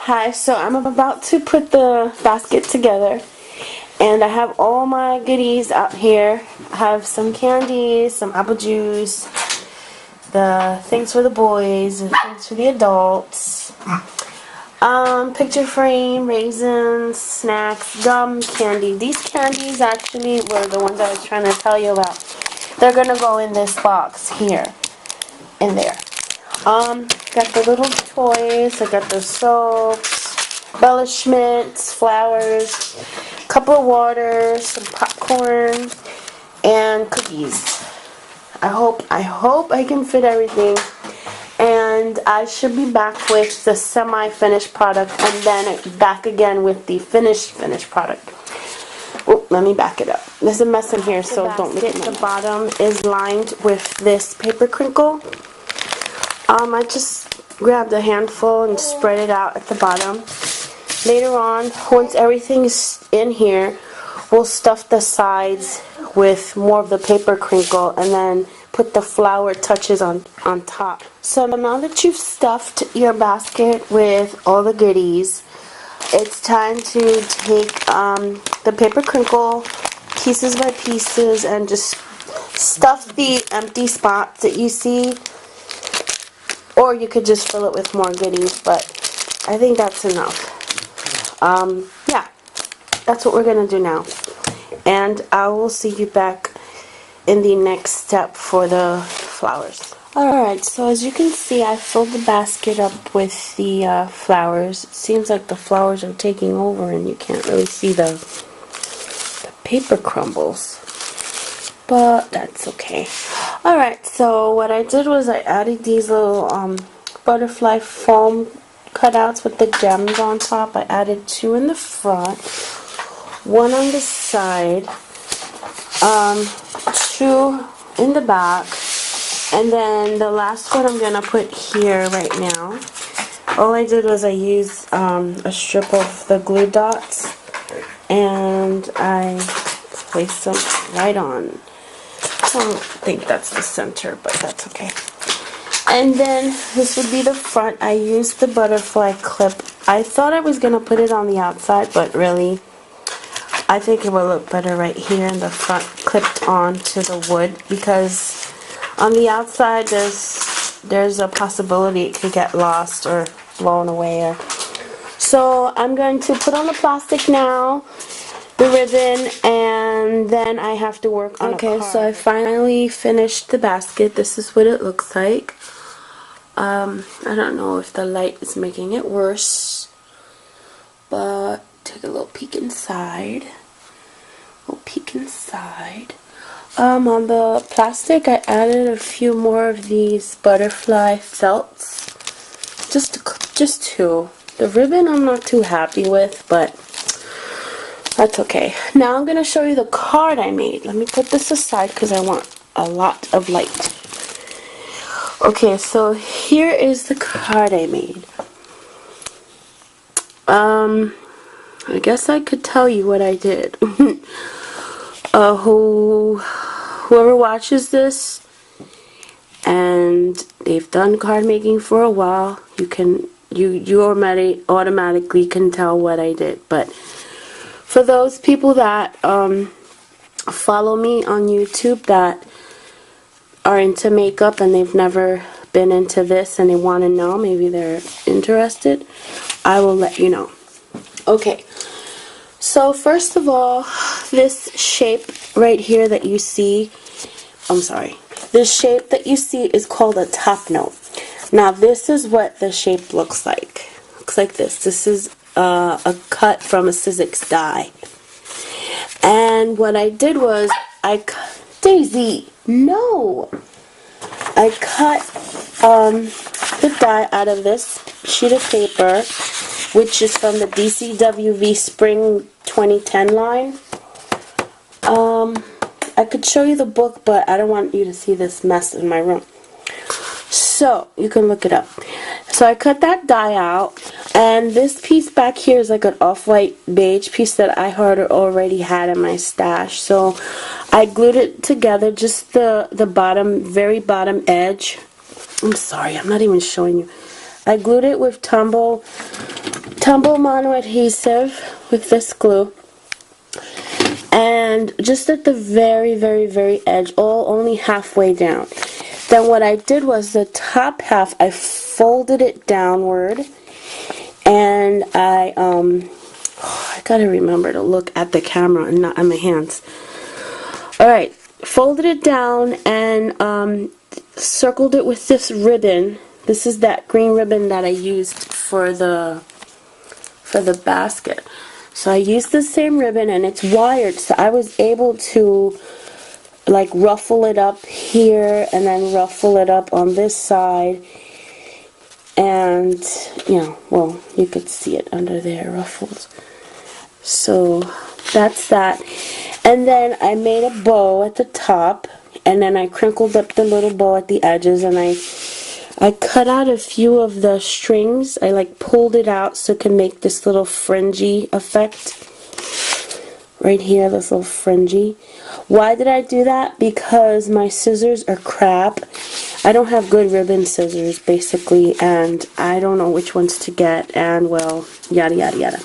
Hi, so I'm about to put the basket together, and I have all my goodies out here. I have some candies, some apple juice, the things for the boys, the things for the adults, picture frame, raisins, snacks, gum, candy. These candies actually were the ones I was trying to tell you about. They're gonna go in this box here, in there. Got the little toys, I got the soaps, embellishments, flowers, a cup of water, some popcorn, and cookies. I hope I can fit everything, and I should be back with the semi-finished product, and then back again with the finished product. Oh, let me back it up. There's a mess in here, so don't make it. The bottom is lined with this paper crinkle. I just grabbed a handful and spread it out at the bottom. Later on, once everything's in here, we'll stuff the sides with more of the paper crinkle and then put the flower touches on top. So now that you've stuffed your basket with all the goodies, it's time to take the paper crinkle pieces by pieces and just stuff the empty spots that you see. Or you could just fill it with more goodies, but I think that's enough. Yeah, that's what we're going to do now. And I will see you back in the next step for the flowers. Alright, so as you can see, I filled the basket up with the flowers. It seems like the flowers are taking over and you can't really see the paper crumbles. But that's okay. Alright, so what I did was I added these little butterfly foam cutouts with the gems on top. I added 2 in the front, 1 on the side, 2 in the back, and then the last one I'm going to put here right now. All I did was I used a strip of the glue dots and I placed them right on. I don't think that's the center, but that's okay. And then this would be the front. I used the butterfly clip. I thought I was going to put it on the outside, but really I think it will look better right here in the front, clipped onto the wood, because on the outside there's a possibility it could get lost or blown away. So I'm going to put on the plastic now, the ribbon, and then I have to work on a card. So I finally finished the basket. This is what it looks like. I don't know if the light is making it worse, but take a little peek inside. On the plastic, I added a few more of these butterfly felts. Just 2. The ribbon I'm not too happy with, but that's okay. Now I'm going to show you the card I made. Let me put this aside because I want a lot of light. Okay, so here is the card I made. I guess I could tell you what I did. Whoever watches this and they've done card making for a while, you automatically can tell what I did. But for those people that follow me on YouTube that are into makeup and they've never been into this and they want to know, maybe they're interested, I will let you know. Okay, so first of all, this shape right here that you see, this shape that you see is called a top note. Now this is what the shape looks like. Looks like this. This is a cut from a Sizzix die. And what I did was I cut the die out of this sheet of paper, which is from the DCWV Spring 2010 line. I could show you the book, but I don't want you to see this mess in my room. So, you can look it up. So I cut that die out, and this piece back here is like an off-white beige piece that I already had in my stash. So I glued it together, just the very bottom edge. I'm sorry, I'm not even showing you. I glued it with Tumble tumble mono adhesive with this glue, and just at the very, very, very edge, only halfway down. Then what I did was the top half, I folded it downward, and I gotta remember to look at the camera and not at my hands. Alright, folded it down and circled it with this ribbon. This is that green ribbon that I used for the basket. So I used the same ribbon, and it's wired, so I was able to like ruffle it up here and then ruffle it up on this side, and well, you could see it under there, ruffled. So that's that. And then I made a bow at the top, and then I crinkled up the little bow at the edges, and I cut out a few of the strings. I like pulled it out so it can make this little fringy effect. Right here, this little fringy. Why did I do that? Because my scissors are crap. I don't have good ribbon scissors, basically, and I don't know which ones to get, and well, yada yada yada.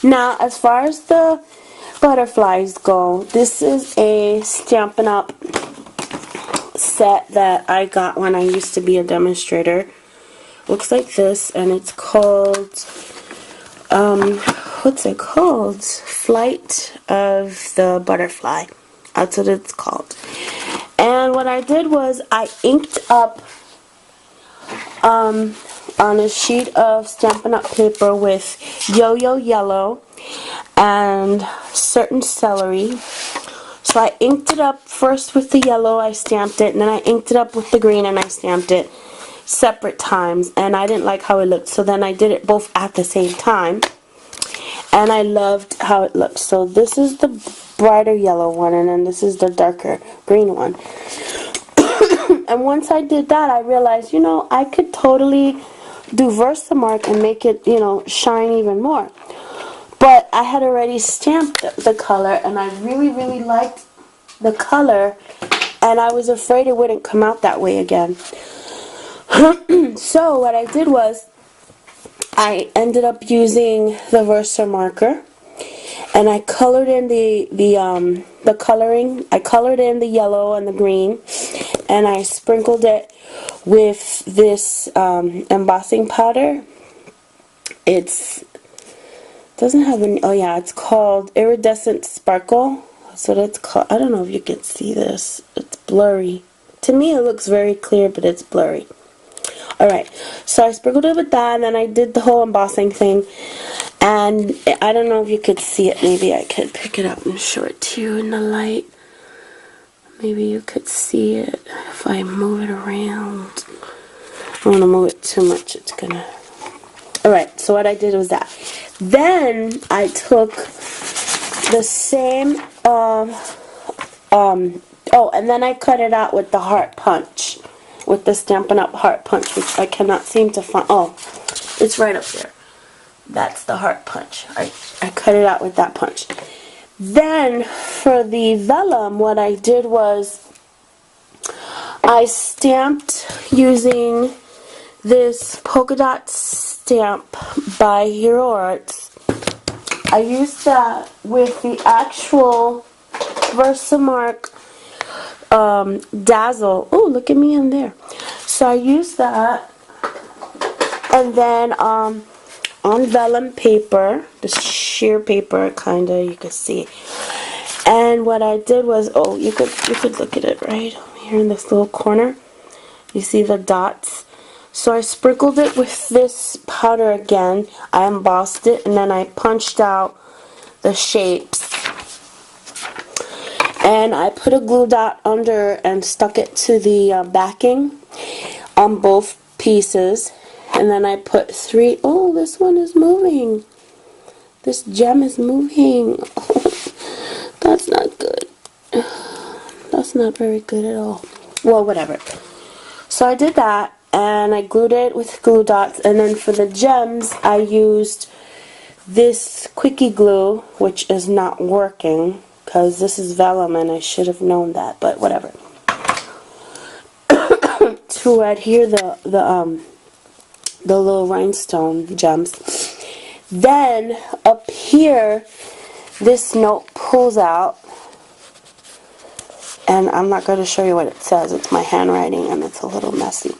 Now, as far as the butterflies go, this is a Stampin' Up! Set that I got when I used to be a demonstrator. Looks like this, and it's called, what's it called? Flight of the Butterfly. That's what it's called. And what I did was I inked up on a sheet of Stampin' Up! Paper with Yo-Yo Yellow and certain celery. So I inked it up first with the yellow, I stamped it, and then I inked it up with the green and I stamped it separate times, and I didn't like how it looked, so then I did it both at the same time, and I loved how it looked. So this is the brighter yellow one, and then this is the darker green one. And once I did that, I realized, I could totally do Versamark and make it, shine even more. But I had already stamped the color, and I really, really liked the color, and I was afraid it wouldn't come out that way again. So what I did was I ended up using the Versamarker, and I colored in the coloring. I colored in the yellow and the green, and I sprinkled it with this embossing powder. Doesn't have any, oh yeah, it's called Iridescent Sparkle. That's what it's called. I don't know if you can see this. It's blurry. To me it looks very clear, but it's blurry. Alright, so I sprinkled it with that, and then I did the whole embossing thing. And I don't know if you could see it. Maybe I could pick it up and show it to you in the light. Maybe you could see it if I move it around. I don't want to move it too much. It's gonna... Alright, so what I did was that. Then I took the same, and then I cut it out with the heart punch, with the Stampin' Up! Heart punch, which I cannot seem to find. Oh, it's right up there. That's the heart punch. I cut it out with that punch. Then for the vellum, what I did was I stamped using this polka dot stamp by Hero Arts. I used that with the actual Versamark Dazzle. Oh, look at me in there. So I used that, and then on vellum paper, the sheer paper, kinda, you could see. And what I did was, oh, you could look at it right here in this little corner. You see the dots? So I sprinkled it with this powder again. I embossed it, and then I punched out the shapes. And I put a glue dot under and stuck it to the backing on both pieces. And then I put three... Oh, this one is moving. This gem is moving. That's not good. That's not very good at all. Well, whatever. So I did that, and I glued it with glue dots, and then for the gems I used this quickie glue, which is not working because this is vellum and I should have known that, but whatever. To adhere the little rhinestone gems. Then up here, this note pulls out, and I'm not going to show you what it says. It's my handwriting and it's a little messy.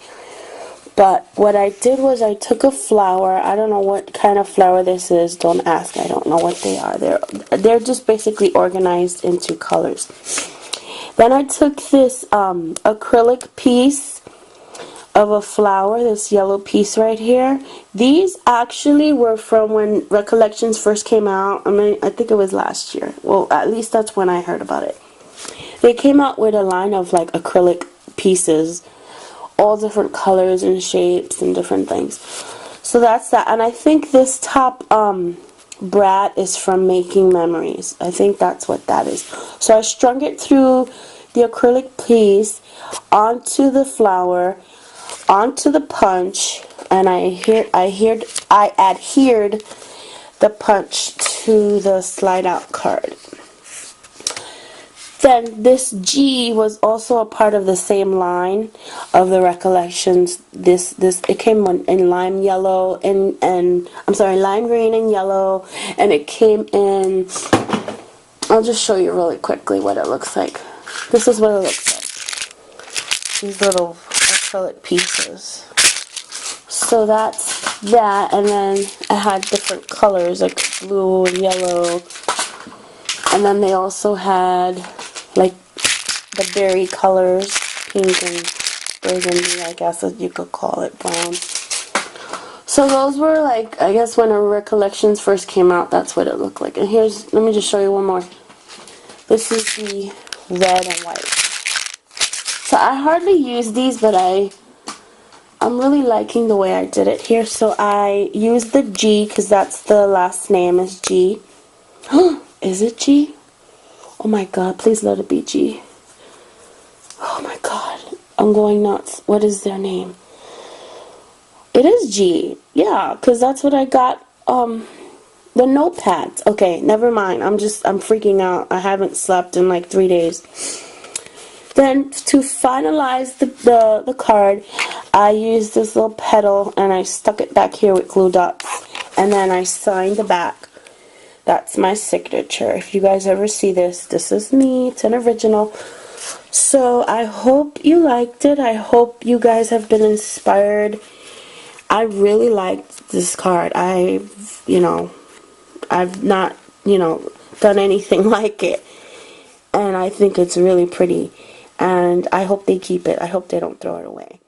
But what I did was I took a flower. I don't know what kind of flower this is. Don't ask. I don't know what they are. They're just basically organized into colors. Then I took this acrylic piece of a flower, this yellow piece right here. These actually were from when Recollections first came out. I mean, I think it was last year. Well, at least that's when I heard about it. They came out with a line of like acrylic pieces, all different colors and shapes and different things. So that's that. And I think this top brat is from Making Memories. I think that's what that is. So I strung it through the acrylic piece onto the flower, onto the punch, and I adhered the punch to the slide out card. Then this G was also a part of the same line of the Recollections. It came in lime yellow and I'm sorry, lime green and yellow, and it came in. I'll just show you really quickly what it looks like. This is what it looks like. These little acrylic pieces. So that's that, and then it had different colors like blue and yellow, and then they also had like the berry colors, pink and burgundy, I guess you could call it, brown. So those were like, I guess when Recollections first came out, that's what it looked like. And let me just show you one more. This is the red and white. So I hardly use these, but I'm really liking the way I did it here. So I used the G because that's the last name is G. Is it G? Oh my god, please let it be G. Oh my god, I'm going nuts. What is their name? It is G. Yeah, because that's what I got. The notepads. Okay, never mind. I'm freaking out. I haven't slept in like 3 days. Then to finalize the card, I used this little petal and I stuck it back here with glue dots. And then I signed the back. That's my signature. If you guys ever see this, this is me. It's an original. So I hope you liked it. I hope you guys have been inspired. I really liked this card. I've not, done anything like it. And I think it's really pretty. And I hope they keep it. I hope they don't throw it away.